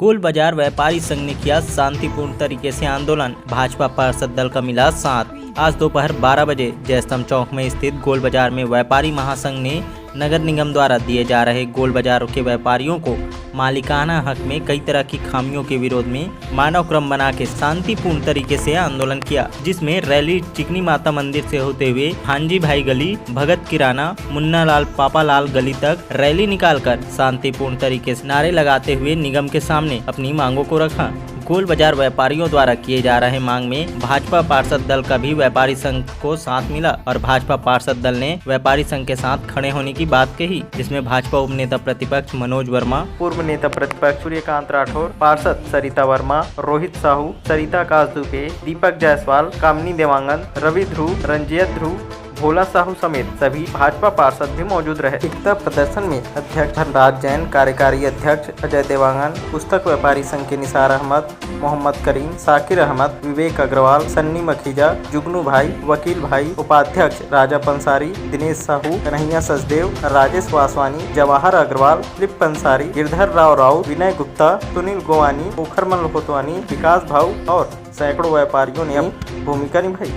गोल बाजार व्यापारी संघ ने किया शांतिपूर्ण तरीके से आंदोलन, भाजपा पार्षद दल का मिला साथ। आज दोपहर 12 बजे जयस्तंभ चौक में स्थित गोल बाजार में व्यापारी महासंघ ने नगर निगम द्वारा दिए जा रहे गोल बाजारों के व्यापारियों को मालिकाना हक में कई तरह की खामियों के विरोध में मानव क्रम बना के शांतिपूर्ण तरीके से आंदोलन किया, जिसमें रैली चिकनी माता मंदिर से होते हुए हांजी भाई गली, भगत किराना, मुन्ना लाल पापा लाल गली तक रैली निकालकर शांतिपूर्ण तरीके से नारे लगाते हुए निगम के सामने अपनी मांगों को रखा। गोल बाजार व्यापारियों द्वारा किए जा रहे मांग में भाजपा पार्षद दल का भी व्यापारी संघ को साथ मिला और भाजपा पार्षद दल ने व्यापारी संघ के साथ खड़े होने की बात कही, जिसमें भाजपा उप नेता प्रतिपक्ष मनोज वर्मा, पूर्व नेता प्रतिपक्ष सूर्यकांत राठौर, पार्षद सरिता वर्मा, रोहित साहू, सरिता कास दुबे, दीपक जायसवाल, कामनी देवांगन, रवि ध्रुव, रंजित ध्रुव, भोला साहू समेत सभी भाजपा पार्षद भी मौजूद रहे। एकता प्रदर्शन में अध्यक्ष धनराज जैन, कार्यकारी अध्यक्ष अजय देवांगन, पुस्तक व्यापारी संघ के निसार अहमद, मोहम्मद करीम, साकिर अहमद, विवेक अग्रवाल, सन्नी मखीजा, जुगनू भाई, वकील भाई, उपाध्यक्ष राजा पंसारी, दिनेश साहू, कन्हैया सचदेव, राजेश वासवानी, जवाहर अग्रवाल, लिप पंसारी, गिरधर राव, विनय गुप्ता, सुनील गोवानी, पोखरमल होतवानी, विकास भाऊ और सैकड़ों व्यापारियों ने अपनी भूमिका निभाई।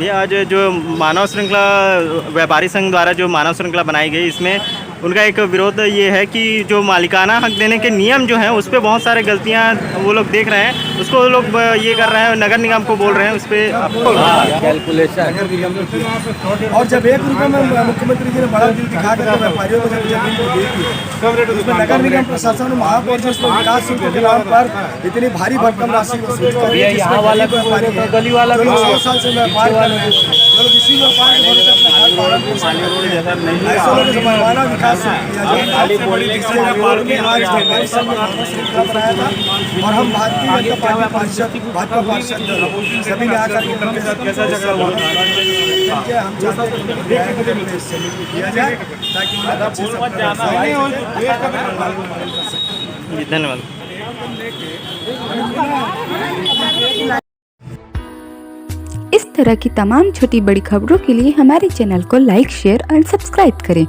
ये आज जो मानव श्रृंखला व्यापारी संघ द्वारा जो मानव श्रृंखला बनाई गई, इसमें उनका एक विरोध ये है कि जो मालिकाना हक देने के नियम जो हैं उस पर बहुत सारे गलतियां वो लोग देख रहे हैं, उसको वो लोग ये कर रहे हैं, नगर निगम को बोल रहे हैं उस पर कैलकुलेशन। और जब 1 रुपये में मुख्यमंत्री जी ने बड़ा दिल दिखा कर व्यापारियों को जमीन को दी थी, उसमें नगर निगम प्रशासन महापौर जी उसको विकास शुल्क के नाम पर इतनी भारी भरकम राशि वसूल कर रही है। यहाँ वाला गली वाला 100 साल से व्यापार कर रहे हैं, इसी व्यापार के भरोसे अपना और हम भारतीय जनता पार्टी भाजपा पार्षद सभी ने आकर धन्यवाद। इस तरह की तमाम छोटी बड़ी खबरों के लिए हमारे चैनल को लाइक, शेयर और सब्सक्राइब करें।